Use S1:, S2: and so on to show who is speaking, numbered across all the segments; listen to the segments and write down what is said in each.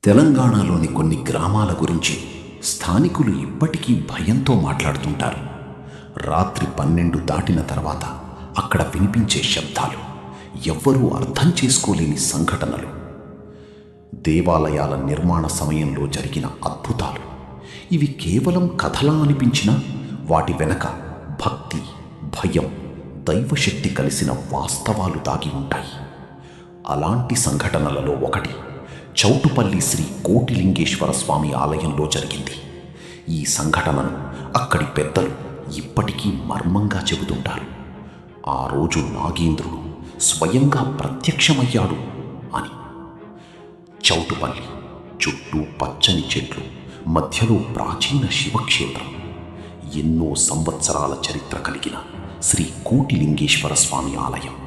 S1: తెలంగాణలోని కొన్ని గ్రామాల గురించి స్థానికులు ఇప్పటికీ భయంతో మాట్లాడుతుంటారు. రాత్రి 12 దాటిన తర్వాత అక్కడ వినిపించే శబ్దాలు, ఎవ్వరూ అర్థం చేసుకోలేని సంఘటనలు, దేవాలయాల నిర్మాణ సమయంలో జరిగిన అద్భుతాలు, ఇవి కేవలం కథలా అనిపించినా వాటి వెనక భక్తి, భయం, దైవశక్తి కలిసిన వాస్తవాలు దాగి ఉంటాయి. అలాంటి సంఘటనలలో ఒకటి చౌటుపల్లి శ్రీ కోటిలింగేశ్వర స్వామి ఆలయంలో జరిగింది. ఈ సంఘటనను అక్కడి పెద్దలు ఇప్పటికీ మర్మంగా చెబుతుంటారు. ఆ రోజు నాగేంద్రుడు స్వయంగా ప్రత్యక్షమయ్యాడు అని. చౌటుపల్లి చుట్టూ పచ్చని చెట్లు, మధ్యలో ప్రాచీన శివక్షేత్రం, ఎన్నో సంవత్సరాల చరిత్ర కలిగిన శ్రీ కోటిలింగేశ్వర స్వామి ఆలయం.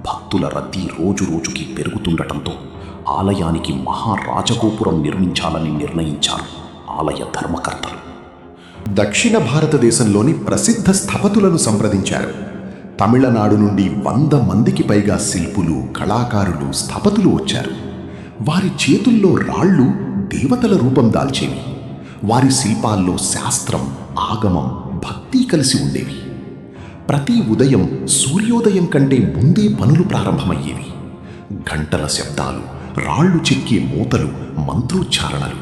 S1: భక్తుల రద్దీ రోజు రోజుకి పెరుగుతుండటంతో ఆలయానికి మహారాజగోపురం నిర్మించాలని నిర్ణయించారు ఆలయ ధర్మకర్తలు.
S2: దక్షిణ భారతదేశంలోని ప్రసిద్ధ స్థపతులను సంప్రదించారు. తమిళనాడు నుండి 100 మందికి పైగా శిల్పులు, కళాకారులు, స్థపతులు వచ్చారు. వారి చేతుల్లో రాళ్ళు దేవతల రూపం దాల్చేవి. వారి శిల్పాల్లో శాస్త్రం, ఆగమం, భక్తి కలిసి ఉండేవి. ప్రతి ఉదయం సూర్యోదయం కంటే ముందే పనులు ప్రారంభమయ్యేవి. గంటల శబ్దాలు, రాళ్లు చెక్కే మూతలు, మంత్రోచ్చారణలు,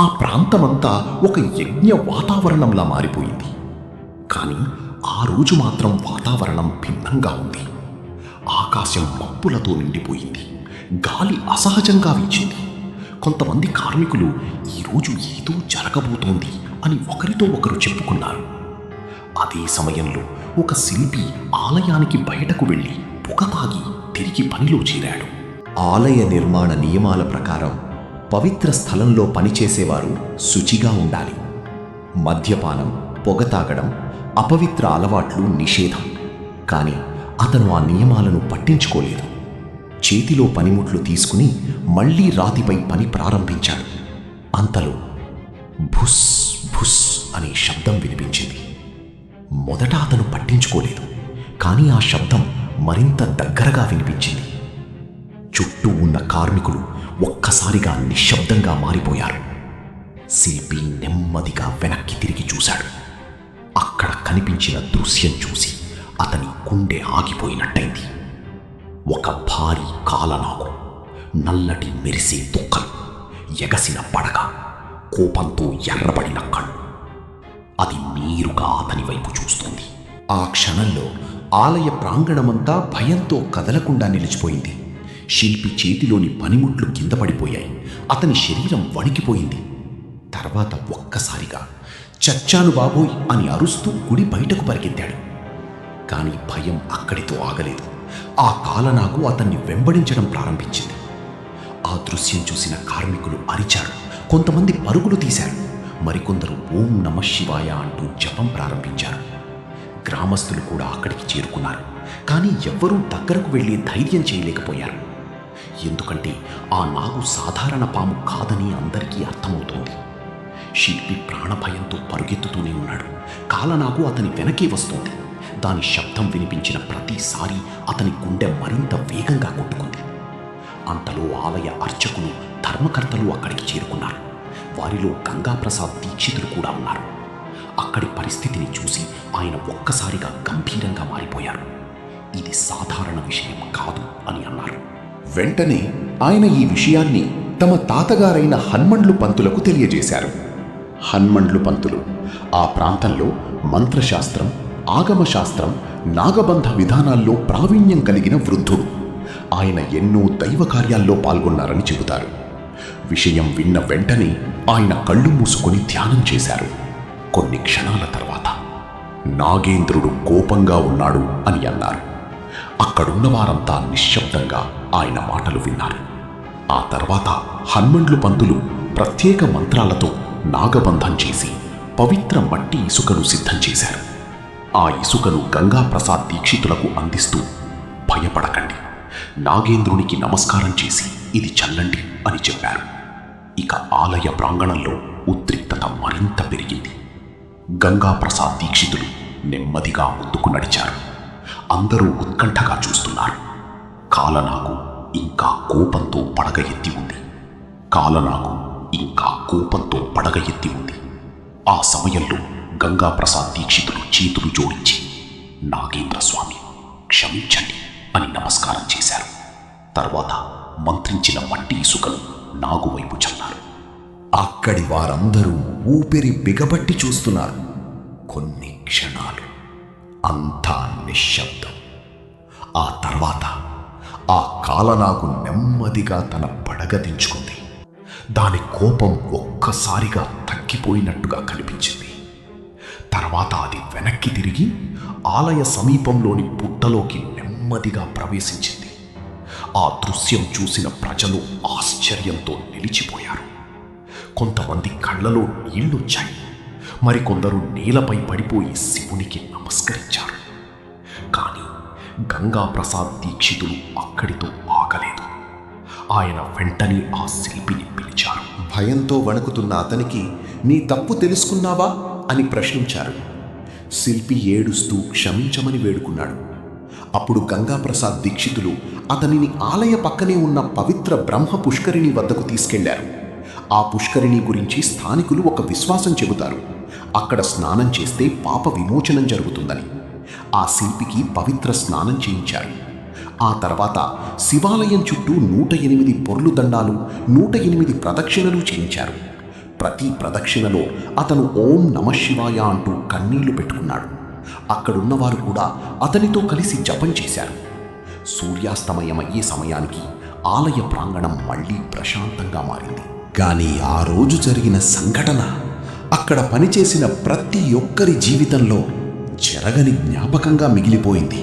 S2: ఆ ప్రాంతమంతా ఒక యజ్ఞ వాతావరణంలా మారిపోయింది. కానీ ఆ రోజు మాత్రం వాతావరణం భిన్నంగా ఉంది. ఆకాశం మబ్బులతో నిండిపోయింది. గాలి అసహజంగా వీచింది. కొంతమంది కార్మికులు ఈరోజు ఏదో జరగబోతోంది అని ఒకరితో ఒకరు చెప్పుకున్నారు. అదే సమయంలో ఒక శిల్పి ఆలయానికి బయటకు వెళ్ళి పొగ తాగి తిరిగి పనిలో చేరాడు.
S3: ఆలయ నిర్మాణ నియమాల ప్రకారం పవిత్ర స్థలంలో పనిచేసేవారు శుచిగా ఉండాలి. మద్యపానం, పొగ తాగడం, అపవిత్ర అలవాట్లు నిషేధం. కానీ అతను ఆ నియమాలను పట్టించుకోలేదు. చేతిలో పనిముట్లు తీసుకుని మళ్లీ రాతిపై పని ప్రారంభించాడు. అంతలో భుస్ భుస్ అనే శబ్దం వినిపించింది. మొదట అతను పట్టించుకోలేదు. కానీ ఆ శబ్దం మరింత దగ్గరగా వినిపించింది. చుట్టూ ఉన్న కార్మికులు ఒక్కసారిగా నిశ్శబ్దంగా మారిపోయారు. శిల్పి నెమ్మదిగా వెనక్కి తిరిగి చూశాడు. అక్కడ కనిపించిన దృశ్యం చూసి అతని గుండె ఆగిపోయినట్టయింది. ఒక భారీ కాలనాగు, నల్లటి మెరిసే దుక్కలు, ఎగసిన పడగ, కోపంతో ఎర్రబడిన కళ్ళు. అది నేరుగా అతని వైపు చూస్తోంది.
S2: ఆ క్షణంలో ఆలయ ప్రాంగణమంతా భయంతో కదలకుండా నిలిచిపోయింది.
S1: శిల్పి చేతిలోని పనిముట్లు కింద పడిపోయాయి. అతని శరీరం వణికిపోయింది. తర్వాత ఒక్కసారిగా చచ్చాను బాబోయ్ అని అరుస్తూ గుడి బయటకు పరిగెత్తాడు. కానీ భయం అక్కడితో ఆగలేదు. ఆ కాలనాగు అతన్ని వెంబడించడం ప్రారంభించింది. ఆ దృశ్యం చూసిన కార్మికులు అరిచారు. కొంతమంది పరుగులు తీశారు. మరికొందరు ఓం నమః శివాయ అంటూ జపం ప్రారంభించారు. గ్రామస్తులు కూడా అక్కడికి చేరుకున్నారు. కానీ ఎవ్వరూ దగ్గరకు వెళ్ళి ధైర్యం చేయలేకపోయారు. ఎందుకంటే ఆ నాగు సాధారణ పాము కాదని అందరికీ అర్థమవుతోంది. శిల్పి ప్రాణభయంతో పరుగెత్తుతూనే ఉన్నాడు. కాలనాగు అతని వెనకే వస్తోంది. దాని శబ్దం వినిపించిన ప్రతిసారి అతని గుండె మరింత వేగంగా కొట్టుకుంది. అంతలో ఆలయ అర్చకులు, ధర్మకర్తలు అక్కడికి చేరుకున్నారు. వారిలో గంగాప్రసాద్ దీక్షితులు కూడా ఉన్నారు. అక్కడి పరిస్థితిని చూసి ఆయన ఒక్కసారిగా గంభీరంగా మారిపోయారు. ఇది సాధారణ విషయం కాదు అని అన్నారు.
S2: వెంటనే ఆయన ఈ విషయాన్ని తమ తాతగారైన హన్మండ్లు పంతులకు తెలియజేశారు. హన్మండ్లు పంతులు ఆ ప్రాంతంలో మంత్రశాస్త్రం, ఆగమశాస్త్రం, నాగబంధ విధానాల్లో ప్రావీణ్యం కలిగిన వృద్ధుడు. ఆయన ఎన్నో దైవ కార్యాల్లో పాల్గొన్నారని చెబుతారు. విషయం విన్న వెంటనే ఆయన కళ్ళు మూసుకొని ధ్యానం చేశారు. కొన్ని క్షణాల తర్వాత నాగేంద్రుడు కోపంగా ఉన్నాడు అని అన్నారు. అక్కడున్న వారంతా నిశ్శబ్దంగా ఆయన మాటలు విన్నారు. ఆ తర్వాత హన్మండ్లు పంతులు ప్రత్యేక మంత్రాలతో నాగబంధం చేసి పవిత్ర మట్టి ఇసుకను సిద్ధం చేశారు. ఆ ఇసుకను గంగాప్రసాద్ దీక్షితులకు అందిస్తూ, భయపడకండి, నాగేంద్రునికి నమస్కారం చేసి ఇది చల్లండి అని చెప్పారు. ఇక ఆలయ ప్రాంగణంలో ఉద్రిక్తత మరింత పెరిగింది. గంగాప్రసాద్ దీక్షితులు నెమ్మదిగా ముందుకు నడిచారు. అందరూ ఉత్కంఠగా చూస్తున్నారు. కాలనాగు ఇంకా కోపంతో పడగ ఎత్తి ఉంది. కాలనాగు ఇంకా కోపంతో పడగ ఎత్తి ఉంది. ఆ సమయంలో గంగాప్రసాద్ దీక్షితులు చేతులు జోడించి నాగేంద్ర స్వామి క్షమించండి అని నమస్కారం చేశారు. తర్వాత మంత్రించిన మట్టి ఇసుకను నాగు వైపు చల్లారు.
S3: అక్కడి వారందరూ ఊపిరి బిగబట్టి చూస్తున్నారు. కొన్ని క్షణాలు అంతా నిశ్శబ్దం. ఆ తర్వాత ఆ కాలనాగు నెమ్మదిగా తన పడగ దించుకుంది. దాని కోపం ఒక్కసారిగా తగ్గిపోయినట్టుగా కనిపించింది. తర్వాత అది వెనక్కి తిరిగి ఆలయ సమీపంలోని పుట్టలోకి నెమ్మదిగా ప్రవేశించింది. ఆ దృశ్యం చూసిన ప్రజలు ఆశ్చర్యంతో నిలిచిపోయారు. కొంతమంది కళ్ళలో నీళ్లొచ్చాయి. మరికొందరు నేలపై పడిపోయి శివునికి నమస్కరించారు. కానీ గంగాప్రసాద్ దీక్షితులు అక్కడితో ఆగలేదు. ఆయన వెంటనే ఆ శిల్పిని పిలిచారు.
S2: భయంతో వణుకుతున్న అతనికి నీ తప్పు తెలుసుకున్నావా అని ప్రశ్నించారు. శిల్పి ఏడుస్తూ క్షమించమని వేడుకున్నాడు. అప్పుడు గంగాప్రసాద్ దీక్షితులు అతనిని ఆలయ పక్కనే ఉన్న పవిత్ర బ్రహ్మ పుష్కరిణి వద్దకు తీసుకెళ్లారు. ఆ పుష్కరిణి గురించి స్థానికులు ఒక విశ్వాసం చెబుతారు. అక్కడ స్నానం చేస్తే పాప విమోచనం జరుగుతుందని. ఆ శిల్పికి పవిత్ర స్నానం చేయించారు. ఆ తర్వాత శివాలయం చుట్టూ 108 పొర్లు దండాలు, 108 ప్రదక్షిణలు చేయించారు. ప్రతి ప్రదక్షిణలో అతను ఓం నమఃశివాయ అంటూ కన్నీళ్లు పెట్టుకున్నాడు. అక్కడున్నవారు కూడా అతనితో కలిసి జపం చేశారు. సూర్యాస్తమయమయ్యే సమయానికి ఆలయ ప్రాంగణం మళ్లీ ప్రశాంతంగా మారింది.
S3: కానీ ఆ రోజు జరిగిన సంఘటన అక్కడ పనిచేసిన ప్రతి ఒక్కరి జీవితంలో చెరగని జ్ఞాపకంగా మిగిలిపోయింది.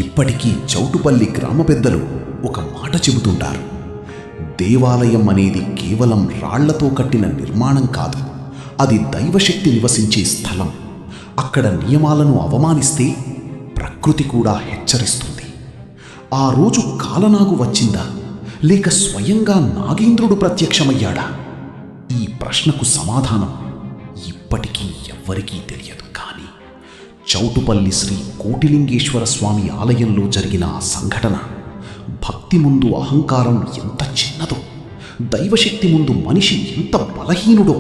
S3: ఇప్పటికీ చౌటుపల్లి గ్రామ పెద్దలు ఒక మాట చెబుతుంటారు. దేవాలయం అనేది కేవలం రాళ్లతో కట్టిన నిర్మాణం కాదు, అది దైవశక్తి నివసించే స్థలం. అక్కడ నియమాలను అవమానిస్తే ప్రకృతి కూడా హెచ్చరిస్తుంది. ఆ రోజు కాలనాగు వచ్చిందా, లేక స్వయంగా నాగేంద్రుడు ప్రత్యక్షమయ్యాడా? ఈ ప్రశ్నకు సమాధానం ఇప్పటికీ ఎవ్వరికీ తెలియదు. కానీ చౌటుపల్లి శ్రీ కోటిలింగేశ్వర స్వామి ఆలయంలో జరిగిన ఆ సంఘటన భక్తి ముందు అహంకారం ఎంత చిన్నదో, దైవశక్తి ముందు మనిషి ఎంత బలహీనుడో